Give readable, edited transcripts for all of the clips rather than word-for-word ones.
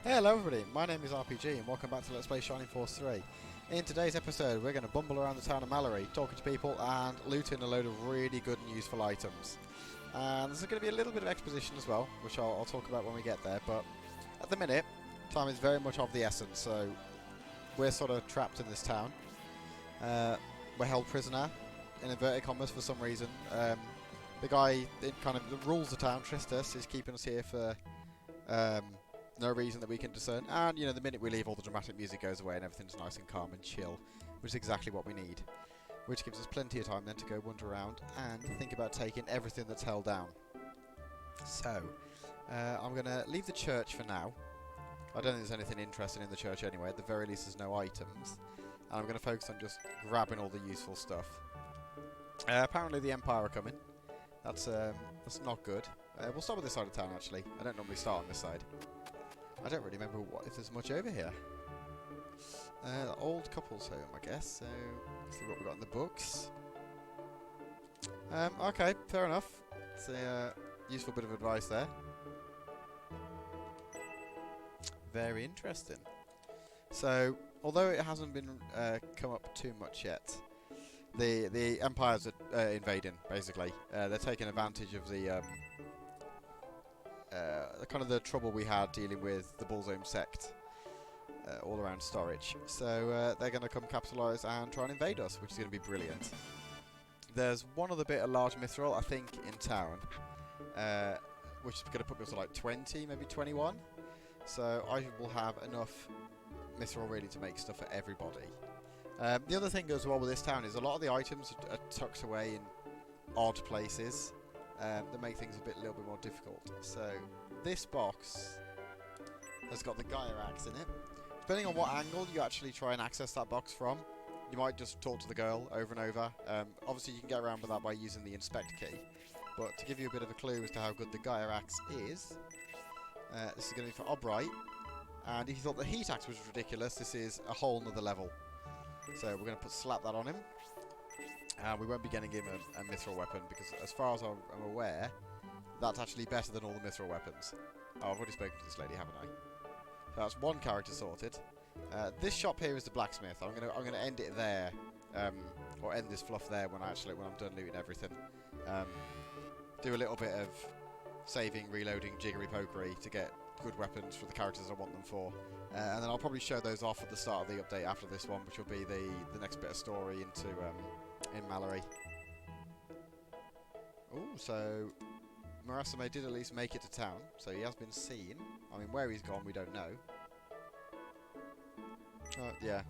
Hello everybody, my name is RPG and welcome back to Let's Play Shining Force 3. In today's episode we're going to bumble around the town of Malorie, talking to people and looting a load of really good and useful items. And there's going to be a little bit of exposition as well, which I'll talk about when we get there, but at the minute, time is very much of the essence, so we're sort of trapped in this town. We're held prisoner, in inverted commas for some reason. The guy that rules the town, Tristus, is keeping us here for no reason that we can discern, and you know, the minute we leave all the dramatic music goes away and everything's nice and calm and chill, which is exactly what we need, which gives us plenty of time then to go wander around and think about taking everything that's held down. So I'm going to leave the church for now. I don't think there's anything interesting in the church anyway, at the very least there's no items, and I'm going to focus on just grabbing all the useful stuff. Apparently the Empire are coming. That's not good. We'll start with this side of town actually. I don't normally start on this side. I don't really remember if there's much over here. The old couple's home, I guess. So let's see what we've got in the books. Okay, fair enough. It's a useful bit of advice there. Very interesting. So, although it hasn't been come up too much yet, the Empire's invading. Basically, they're taking advantage of the kind of the trouble we had dealing with the Bullzone sect all around Storage. So they're going to come capitalise and try and invade us, which is going to be brilliant. There's one other bit of large mithril, I think, in town, which is going to put me up to like 20, maybe 21. So I will have enough mithril really to make stuff for everybody. The other thing as well with this town is a lot of the items are tucked away in odd places. That make things a little bit more difficult. So this box has got the Gaia axe in it. Depending on what angle you actually try and access that box from, you might just talk to the girl over and over. Obviously you can get around with that by using the inspect key, but to give you a bit of a clue as to how good the Gaia axe is, this is going to be for Albright, and if you thought the heat axe was ridiculous, this is a whole nother level. So we're going to slap that on him. We won't be getting him a mithril weapon, because as far as I'm aware, that's actually better than all the mithril weapons. Oh, I've already spoken to this lady, haven't I? So that's one character sorted. This shop here is the blacksmith. I'm gonna end it there, or end this fluff there when I'm done looting everything. Do a little bit of saving, reloading, jiggery pokery to get good weapons for the characters I want them for, and then I'll probably show those off at the start of the update after this one, which will be the next bit of story into in Malorie. Oh, so Marasame did at least make it to town, so he has been seen. I mean, where he's gone we don't know. Yeah.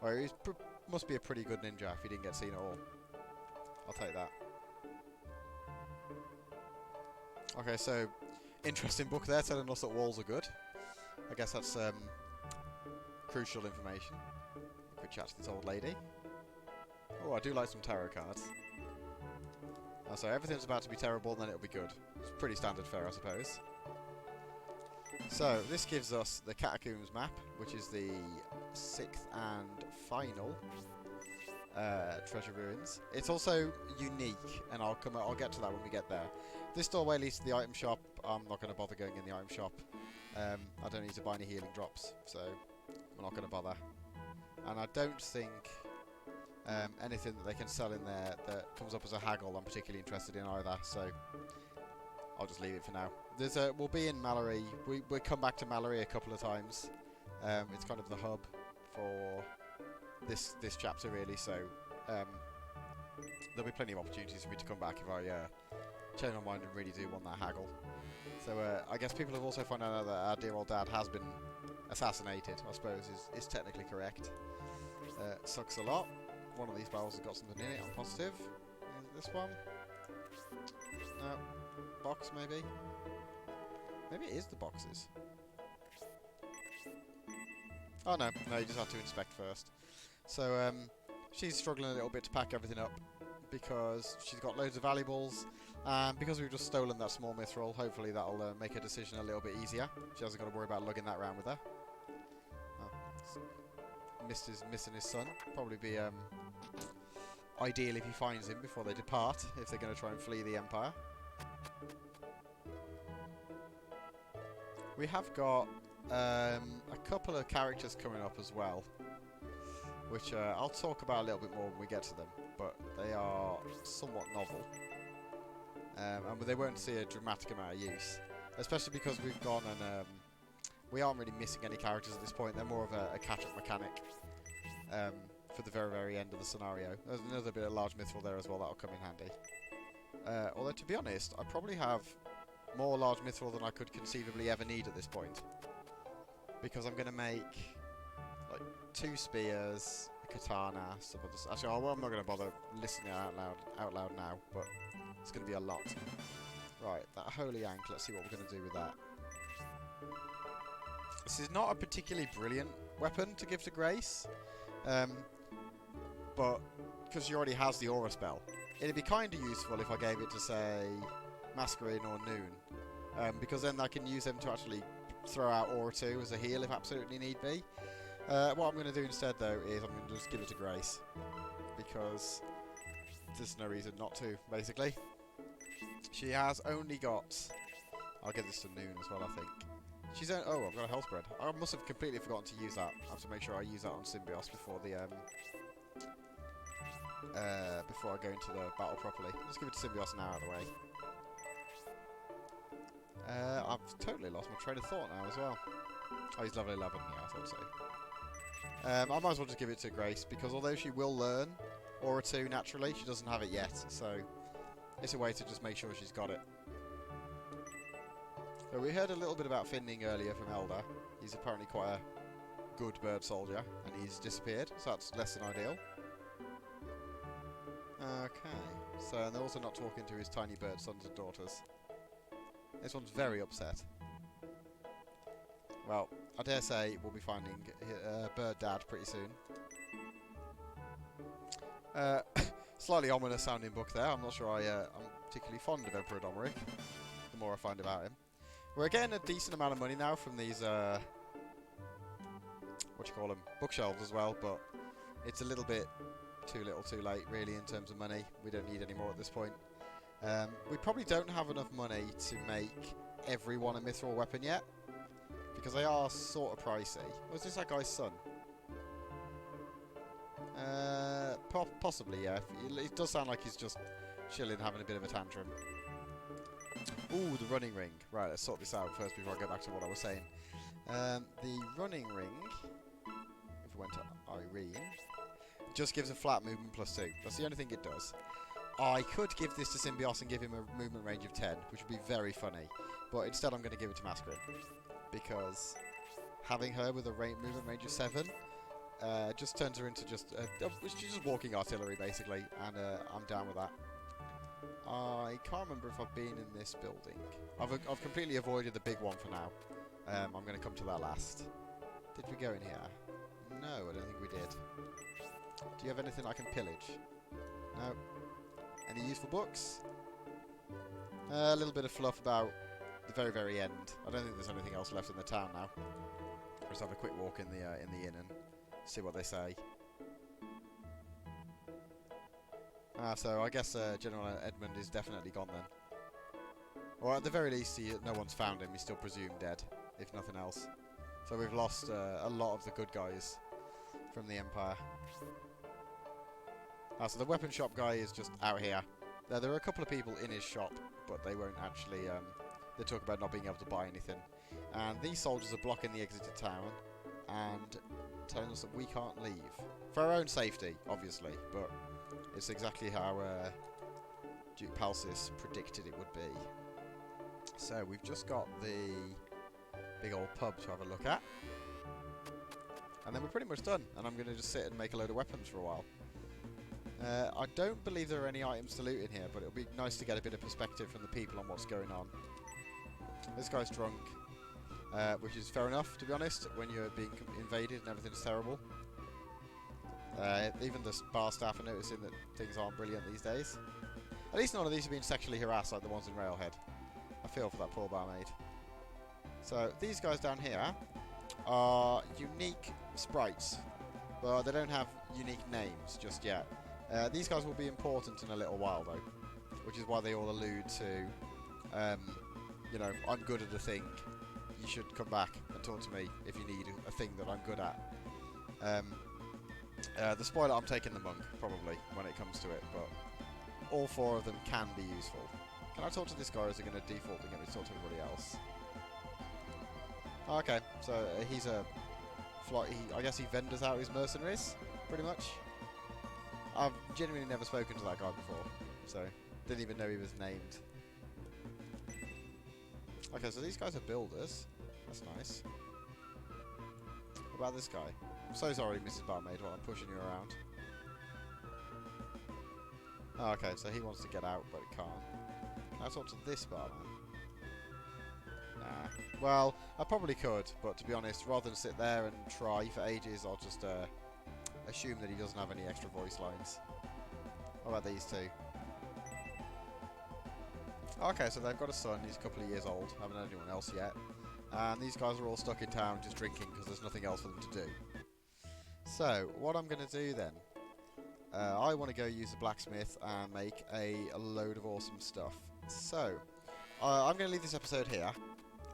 Well, he must be a pretty good ninja if he didn't get seen at all. I'll take that. Okay, so interesting book there telling us that walls are good. I guess that's crucial information. Quick chat to this old lady. Oh, I do like some tarot cards. So everything's about to be terrible, then it'll be good. It's pretty standard fare, I suppose. So this gives us the Catacombs map, which is the 6th and final treasure ruins. It's also unique, and I'll get to that when we get there. This doorway leads to the item shop. I'm not going to bother going in the item shop. I don't need to buy any healing drops, so I'm not going to bother. And I don't think anything that they can sell in there that comes up as a haggle I'm particularly interested in either, so I'll just leave it for now. We'll be in Malorie. We'll come back to Malorie a couple of times. It's kind of the hub for this chapter really, so there'll be plenty of opportunities for me to come back if I change my mind and really do want that haggle. So I guess people have also found out that our dear old dad has been assassinated, I suppose is technically correct. Sucks a lot. One of these barrels has got something in it, I'm positive. Is this one? No. Box, maybe? Maybe it is the boxes. Oh no, you just have to inspect first. So, she's struggling a little bit to pack everything up because she's got loads of valuables, and because we've just stolen that small mithril, hopefully that'll make her decision a little bit easier. She hasn't got to worry about lugging that around with her. Oh, missing his son. Probably be ideal if he finds him before they depart, if they're going to try and flee the Empire. We have got a couple of characters coming up as well, which I'll talk about a little bit more when we get to them, but they are somewhat novel. And they won't see a dramatic amount of use, especially because we've gone and we aren't really missing any characters at this point. They're more of a catch-up mechanic for the very, very end of the scenario. There's another bit of large mithril there as well that'll come in handy. Although, to be honest, I probably have more large mithril than I could conceivably ever need at this point, because I'm going to make like 2 spears, a katana, some other stuff. Actually, I'm not going to bother listening out loud now, but it's going to be a lot. Right, that holy ankh, let's see what we're going to do with that. This is not a particularly brilliant weapon to give to Grace, but because she already has the aura spell. It'd be kind of useful if I gave it to, say, Masquerade or Noon, because then I can use them to actually throw out Aura 2 as a heal if absolutely need be. What I'm going to do instead, though, is I'm going to just give it to Grace, because there's no reason not to, basically. She has only got... I'll get this to Noon as well, I think. She's oh, I've got a health spread. I must have completely forgotten to use that. I have to make sure I use that on Symbios before the before I go into the battle properly. Let's give it to Symbios now out of the way. I've totally lost my train of thought now as well. Oh, he's level 11. Yeah, I thought so. I might as well just give it to Grace, because although she will learn Aura 2 naturally, she doesn't have it yet. So it's a way to just make sure she's got it. So we heard a little bit about Finding earlier from Elder. He's apparently quite a good bird soldier, and he's disappeared, so that's less than ideal. Okay, so they're also not talking to his tiny bird sons and daughters. This one's very upset. Well, I dare say we'll be finding bird dad pretty soon. Slightly ominous sounding book there. I'm not sure I'm particularly fond of Emperor Domeric, the more I find about him. We're getting a decent amount of money now from these, bookshelves as well, but it's a little bit too little too late, really, in terms of money. We don't need any more at this point. We probably don't have enough money to make everyone a mithril weapon yet, because they are sort of pricey. Was this that guy's son? Possibly, yeah. It does sound like he's just chilling, having a bit of a tantrum. Ooh, the running ring. Right, let's sort this out first before I go back to what I was saying. The running ring, if we went to Irene, just gives a flat movement +2. That's the only thing it does. I could give this to Symbios and give him a movement range of 10, which would be very funny. But instead I'm going to give it to Masquerade, because having her with a movement range of 7 just turns her into she's just walking artillery, basically, and I'm down with that. I can't remember if I've been in this building. I've completely avoided the big one for now. I'm going to come to that last. Did we go in here? No, I don't think we did. Do you have anything I can pillage? No. Any useful books? A little bit of fluff about the very, very end. I don't think there's anything else left in the town now. Just have a quick walk in the inn and see what they say. So I guess General Edmund is definitely gone then. Or at the very least, no one's found him. He's still presumed dead, if nothing else. So we've lost a lot of the good guys from the Empire. So the weapon shop guy is just out here. There are a couple of people in his shop, but they won't actually... they talk about not being able to buy anything. And these soldiers are blocking the exit to town and telling us that we can't leave. For our own safety, obviously, but it's exactly how Duke Palsis predicted it would be. So we've just got the big old pub to have a look at. And then we're pretty much done, and I'm going to just sit and make a load of weapons for a while. I don't believe there are any items to loot in here, but it'll be nice to get a bit of perspective from the people on what's going on. This guy's drunk, which is fair enough, to be honest, when you're being invaded and everything's terrible. Even the bar staff are noticing that things aren't brilliant these days. At least none of these are being sexually harassed like the ones in Railhead. I feel for that poor barmaid. So, these guys down here are unique sprites, but they don't have unique names just yet. These guys will be important in a little while, though, which is why they all allude to, you know, I'm good at a thing, you should come back and talk to me if you need a thing that I'm good at. The spoiler, I'm taking the monk, probably, when it comes to it, but all 4 of them can be useful. Can I talk to this guy, or is it going to default to get me to talk to everybody else? Oh, okay, so he's a... I guess he vendors out his mercenaries, pretty much. I've genuinely never spoken to that guy before, so didn't even know he was named. Okay, so these guys are builders. That's nice. What about this guy? I'm so sorry, Mrs. Barmaid, while I'm pushing you around. Oh, okay, so he wants to get out, but he can't. Can I talk to this barman? Nah. Well, I probably could, but to be honest, rather than sit there and try for ages, I'll just assume that he doesn't have any extra voice lines. What about these 2? Okay, so they've got a son, he's a couple of years old, haven't had anyone else yet. And these guys are all stuck in town just drinking because there's nothing else for them to do. So, what I'm going to do then, I want to go use the blacksmith and make a load of awesome stuff. So, I'm going to leave this episode here.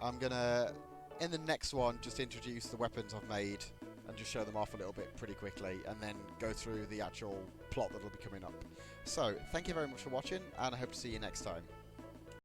I'm going to, in the next one, just introduce the weapons I've made and just show them off a little bit pretty quickly, and then go through the actual plot that'll be coming up. So, thank you very much for watching, and I hope to see you next time.